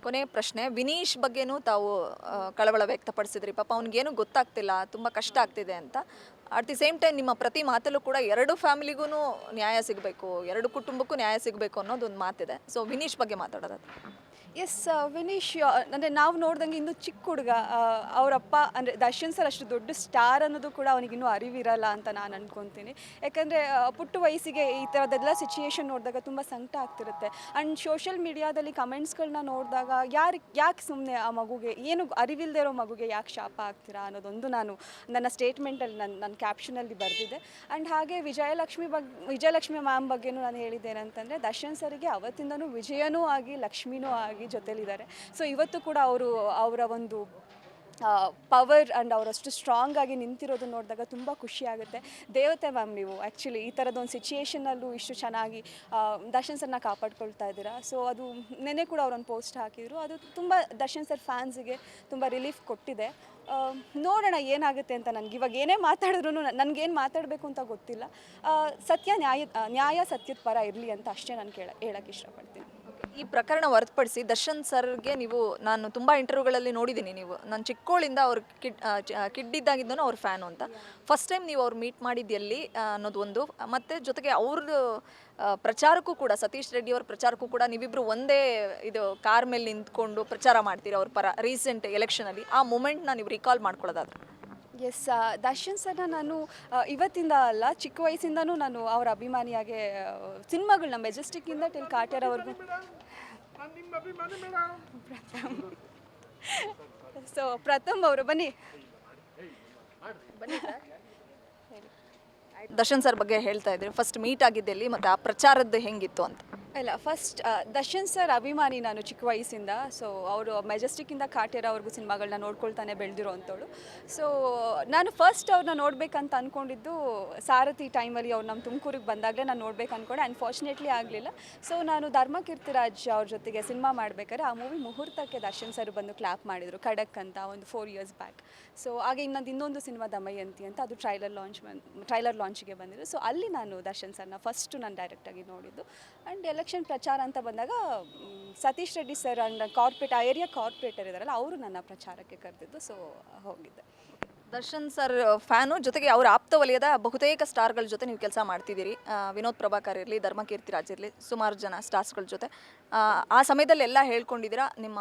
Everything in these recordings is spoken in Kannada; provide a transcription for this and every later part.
ಕೊನೆಯ ಪ್ರಶ್ನೆ, ವಿನೀಶ್ ಬಗ್ಗೆನೂ ತಾವು ಕಳವಳ ವ್ಯಕ್ತಪಡಿಸಿದ್ರಿ. ಪಾಪ ಅವ್ನಿಗೇನು ಗೊತ್ತಾಗ್ತಿಲ್ಲ, ತುಂಬ ಕಷ್ಟ ಆಗ್ತಿದೆ ಅಂತ. ಅಟ್ ದಿ ಸೇಮ್ ಟೈಮ್ ನಿಮ್ಮ ಪ್ರತಿ ಮಾತಲ್ಲೂ ಕೂಡ ಎರಡು ಫ್ಯಾಮಿಲಿಗೂ ನ್ಯಾಯ ಸಿಗಬೇಕು, ಎರಡು ಕುಟುಂಬಕ್ಕೂ ನ್ಯಾಯ ಸಿಗಬೇಕು ಅನ್ನೋದೊಂದು ಮಾತಿದೆ. ಸೊ ವಿನೀಶ್ ಬಗ್ಗೆ ಮಾತಾಡೋದು. ಎಸ್, ವಿನೀಶ್ ಅಂದರೆ ನಾವು ನೋಡ್ದಂಗೆ ಇನ್ನೂ ಚಿಕ್ಕ ಹುಡುಗ. ಅವರಪ್ಪ ಅಂದರೆ ದರ್ಶನ್ ಸರ್ ಅಷ್ಟು ದೊಡ್ಡ ಸ್ಟಾರ್ ಅನ್ನೋದು ಕೂಡ ಅವನಿಗಿನ್ನೂ ಅರಿವಿರಲ್ಲ ಅಂತ ನಾನು ಅಂದ್ಕೊತೀನಿ. ಯಾಕಂದರೆ ಪುಟ್ಟ ವಯಸ್ಸಿಗೆ ಈ ಥರದ್ದೆಲ್ಲ ಸಿಚುಯೇಷನ್ ನೋಡಿದಾಗ ತುಂಬ ಸಂಕಟ ಆಗ್ತಿರುತ್ತೆ. ಆ್ಯಂಡ್ ಸೋಷಿಯಲ್ ಮೀಡಿಯಾದಲ್ಲಿ ಕಮೆಂಟ್ಸ್ಗಳನ್ನ ನೋಡಿದಾಗ ಯಾಕೆ ಸುಮ್ಮನೆ ಆ ಮಗುಗೆ ಏನು ಅರಿವಿಲ್ಲದೆ ಇರೋ ಮಗುಗೆ ಯಾಕೆ ಶಾಪ ಆಗ್ತೀರಾ ಅನ್ನೋದೊಂದು ನಾನು ನನ್ನ ಸ್ಟೇಟ್ಮೆಂಟಲ್ಲಿ ನನ್ನ ಕ್ಯಾಪ್ಷನಲ್ಲಿ ಬರೆದಿದ್ದೆ. ಆ್ಯಂಡ್ ಹಾಗೆ ವಿಜಯಲಕ್ಷ್ಮಿ ಮ್ಯಾಮ್ ಬಗ್ಗೆನೂ ನಾನು ಹೇಳಿದ್ದೇನೆಂತಂದರೆ, ದರ್ಶನ್ ಸರಿಗೆ ಅವತ್ತಿಂದನೂ ವಿಜಯನೂ ಆಗಿ ಲಕ್ಷ್ಮಿನೂ ಆಗಿ ಜೊತೆಲಿದ್ದಾರೆ. ಸೊ ಇವತ್ತು ಕೂಡ ಅವರ ಒಂದು ಪವರ್ ಆ್ಯಂಡ್ ಅವರಷ್ಟು ಸ್ಟ್ರಾಂಗ್ ಆಗಿ ನಿಂತಿರೋದು ನೋಡಿದಾಗ ತುಂಬ ಖುಷಿ ಆಗುತ್ತೆ. ದೇವತೆ ಮ್ಯಾಮ್, ನೀವು ಆ್ಯಕ್ಚುಲಿ ಈ ಥರದೊಂದು ಸಿಚುಯೇಷನಲ್ಲೂ ಇಷ್ಟು ಚೆನ್ನಾಗಿ ದರ್ಶನ್ ಸರ್ನ ಕಾಪಾಡ್ಕೊಳ್ತಾ ಇದ್ದೀರಾ. ಸೊ ಅದು ನೆನ್ನೆ ಕೂಡ ಅವರೊಂದು ಪೋಸ್ಟ್ ಹಾಕಿದರು. ಅದು ತುಂಬ ದರ್ಶನ್ ಸರ್ ಫ್ಯಾನ್ಸಿಗೆ ತುಂಬ ರಿಲೀಫ್ ಕೊಟ್ಟಿದೆ. ನೋಡೋಣ ಏನಾಗುತ್ತೆ ಅಂತ. ನನಗೆ ಇವಾಗ ಏನೇ ಮಾತಾಡಿದ್ರು ನನಗೇನು ಮಾತಾಡಬೇಕು ಅಂತ ಗೊತ್ತಿಲ್ಲ. ನ್ಯಾಯ ಸತ್ಯದ ಪರ ಇರಲಿ ಅಂತ ಅಷ್ಟೇ ನಾನು ಹೇಳೋಕ್ಕೆ ಇಷ್ಟಪಡ್ತೀನಿ. ಈ ಪ್ರಕರಣ ಹೊರತುಪಡಿಸಿ ದರ್ಶನ್ ಸರ್ಗೆ ನಾನು ತುಂಬ ಇಂಟರ್ವ್ಯೂಗಳಲ್ಲಿ ನೋಡಿದ್ದೀನಿ. ನಾನು ಚಿಕ್ಕೋಳಿಂದ ಅವ್ರ ಕಿಡ್ಡಿದ್ದಾಗಿದ್ದನು ಅವ್ರ ಫ್ಯಾನು ಅಂತ. ಫಸ್ಟ್ ಟೈಮ್ ನೀವು ಅವ್ರು ಮೀಟ್ ಮಾಡಿದ್ದು ಎಲ್ಲಿ ಅನ್ನೋದು ಒಂದು, ಮತ್ತು ಜೊತೆಗೆ ಅವ್ರದ್ದು ಪ್ರಚಾರಕ್ಕೂ ಕೂಡ, ಸತೀಶ್ ರೆಡ್ಡಿ ಅವ್ರ ಪ್ರಚಾರಕ್ಕೂ ಕೂಡ ನೀವಿಬ್ಬರು ಒಂದೇ ಇದು ಕಾರ್ ಮೇಲೆ ನಿಂತ್ಕೊಂಡು ಪ್ರಚಾರ ಮಾಡ್ತೀರಿ ಅವ್ರ ಪರ ರೀಸೆಂಟ್ ಎಲೆಕ್ಷನಲ್ಲಿ. ಆ ಮೂಮೆಂಟ್ನ ನೀವು ರಿಕಾಲ್ ಮಾಡ್ಕೊಳ್ಳೋದಾದ್ರೆ. ಎಸ್, ದರ್ಶನ್ ಸರ್ನ ನಾನು ಇವತ್ತಿಂದ ಅಲ್ಲ, ಚಿಕ್ಕ ವಯಸ್ಸಿಂದನೂ ನಾನು ಅವರ ಅಭಿಮಾನಿಯಾಗೆ ಸಿನಿಮಾಗಳನ್ನ ಮೆಜೆಸ್ಟಿಕ್ಕಿಂದ ಟಿಲ್ ಕಾಟ್ಯಾರ್ ಅವ್ರಿಗೂ. ಸೊ ಪ್ರಥಮ್ ಅವರು ಬನ್ನಿ. ದರ್ಶನ್ ಸರ್ ಬಗ್ಗೆ ಹೇಳ್ತಾ ಇದ್ರಿ, ಫಸ್ಟ್ ಮೀಟ್ ಆಗಿದ್ದೆಲ್ಲಿ ಮತ್ತು ಆ ಪ್ರಚಾರದ್ದು ಹೆಂಗಿತ್ತು ಅಂತ. ಇಲ್ಲ, ಫಸ್ಟ್ ದರ್ಶನ್ ಸರ್ ಅಭಿಮಾನಿ ನಾನು ಚಿಕ್ಕ ವಯಸ್ಸಿಂದ. ಸೊ ಅವರು ಮೆಜೆಸ್ಟಿಕ್ಕಿಂದ ಕಾಟ್ಯಾರ ಅವ್ರಿಗೂ ಸಿನಿಮಾಗಳನ್ನ ನೋಡ್ಕೊಳ್ತಾನೆ ಬೆಳೆದಿರೋ ಅಂಥವಳು. ಸೊ ನಾನು ಫಸ್ಟ್ ಅವ್ರನ್ನ ನೋಡಬೇಕಂತ ಅಂದ್ಕೊಂಡಿದ್ದು ಸಾರಥಿ ಟೈಮಲ್ಲಿ ಅವ್ರು ನಮ್ಮ ತುಮಕೂರಿಗೆ ಬಂದಾಗಲೇ ನಾನು ನೋಡ್ಬೇಕು ಅಂದ್ಕೊಂಡೆ. ಅನ್ಫಾರ್ಚುನೇಟ್ಲಿ ಆಗಲಿಲ್ಲ. ಸೊ ನಾನು ಧರ್ಮಕೀರ್ತಿರಾಜ್ ಅವ್ರ ಜೊತೆಗೆ ಸಿನಿಮಾ ಮಾಡಬೇಕಾದ್ರೆ ಆ ಮೂವಿ ಮುಹೂರ್ತಕ್ಕೆ ದರ್ಶನ್ ಸರ್ ಬಂದು ಕ್ಲಾಪ್ ಮಾಡಿದರು, ಖಡಕ್ ಅಂತ, ಒಂದು 4 years ಬ್ಯಾಕ್. ಸೊ ಹಾಗೆ ಇನ್ನೊಂದು ಸಿನಿಮಾ ದಮಯಂತಿ ಅಂತ, ಅದು ಟ್ರೈಲರ್ ಲಾಂಚಿಗೆ ಬಂದಿದ್ದು. ಸೊ ಅಲ್ಲಿ ನಾನು ದರ್ಶನ್ ಸರ್ನ ಫಸ್ಟು ನಾನು ಡೈರೆಕ್ಟಾಗಿ ನೋಡಿದ್ದು. ಆ್ಯಂಡ್ ಎಲೆಕ್ಷನ್ ಪ್ರಚಾರ ಅಂತ ಬಂದಾಗ ಸತೀಶ್ ರೆಡ್ಡಿ ಸರ್ ಅಂಡ್ ಆ ಏರಿಯಾ ಕಾರ್ಪೊರೇಟರ್ ಇದ್ದಾರಲ್ಲ, ಅವರು ನನ್ನ ಪ್ರಚಾರಕ್ಕೆ ಕರೆದಿದ್ದು. ಸೊ ಹೋಗಿದ್ದೆ. ದರ್ಶನ್ ಸರ್ ಫ್ಯಾನು, ಜೊತೆಗೆ ಅವರ ಆಪ್ತ ವಲಯದ ಬಹುತೇಕ ಸ್ಟಾರ್ಗಳ ಜೊತೆ ನೀವು ಕೆಲಸ ಮಾಡ್ತಿದ್ದೀರಿ. ವಿನೋದ್ ಪ್ರಭಾಕರ್ ಇರಲಿ, ಧರ್ಮಕೀರ್ತಿರಾಜ್ ಇರಲಿ, ಸುಮಾರು ಜನ ಸ್ಟಾರ್ಸ್ಗಳ ಜೊತೆ ಆ ಸಮಯದಲ್ಲಿ ಎಲ್ಲ ಹೇಳ್ಕೊಂಡಿದ್ದೀರಾ. ನಿಮ್ಮ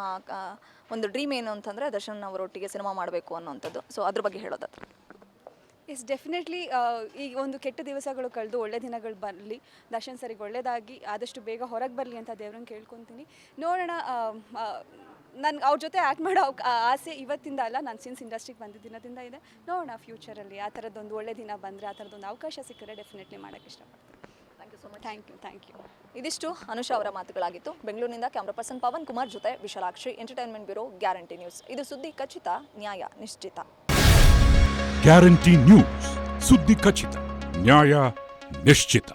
ಒಂದು ಡ್ರೀಮ್ ಏನು ಅಂತಂದರೆ ದರ್ಶನ್ ಅವರೊಟ್ಟಿಗೆ ಸಿನಿಮಾ ಮಾಡಬೇಕು ಅನ್ನೋವಂಥದ್ದು. ಸೊ ಅದ್ರ ಬಗ್ಗೆ ಹೇಳೋದಾದ್ರೆ. ಎಸ್, ಡೆಫಿನೆಟ್ಲಿ ಈಗ ಒಂದು ಕೆಟ್ಟ ದಿವಸಗಳು ಕಳೆದು ಒಳ್ಳೆ ದಿನಗಳು ಬರಲಿ, ದರ್ಶನ್ ಸರಿಗೆ ಒಳ್ಳೆಯದಾಗಿ ಆದಷ್ಟು ಬೇಗ ಹೊರಗೆ ಬರಲಿ ಅಂತ ದೇವ್ರನ್ನ ಕೇಳ್ಕೊತೀನಿ. ನೋಡೋಣ. ನನಗೆ ಅವ್ರ ಜೊತೆ ಆ್ಯಕ್ಟ್ ಮಾಡೋ ಆಸೆ ಇವತ್ತಿಂದ ಅಲ್ಲ, ನಾನು ಸಿನ್ಸ್ ಇಂಡಸ್ಟ್ರಿಗೆ ಬಂದಿದ್ದ ದಿನದಿಂದ ಇದೆ. ನೋಡೋಣ ಫ್ಯೂಚರಲ್ಲಿ ಆ ಥರದ್ದೊಂದು ಒಳ್ಳೆ ದಿನ ಬಂದರೆ, ಆ ಥರದ್ದೊಂದು ಅವಕಾಶ ಸಿಕ್ಕರೆ ಡೆಫಿನೆಟ್ಲಿ ಮಾಡೋಕ್ಕೆ ಇಷ್ಟಪಡ್ತೀನಿ. Thank you so much. Thank you. ಇದಿಷ್ಟು ಅನುಷಾ ಅವರ ಮಾತುಗಳಾಗಿತ್ತು. ಬೆಂಗಳೂರಿನಿಂದ ಕ್ಯಾಮ್ರಾ ಪರ್ಸನ್ ಪವನ್ ಕುಮಾರ್ ಜೊತೆ Vishalakshi, entertainment bureau, guarantee news. ಇದು ಸುದ್ದಿ ಖಚಿತ, ನ್ಯಾಯ ನಿಶ್ಚಿತ. ಗ್ಯಾರಂಟಿ ನ್ಯೂಸ್, ಸುದ್ದಿ ಖಚಿತ, ನ್ಯಾಯ ನಿಶ್ಚಿತ.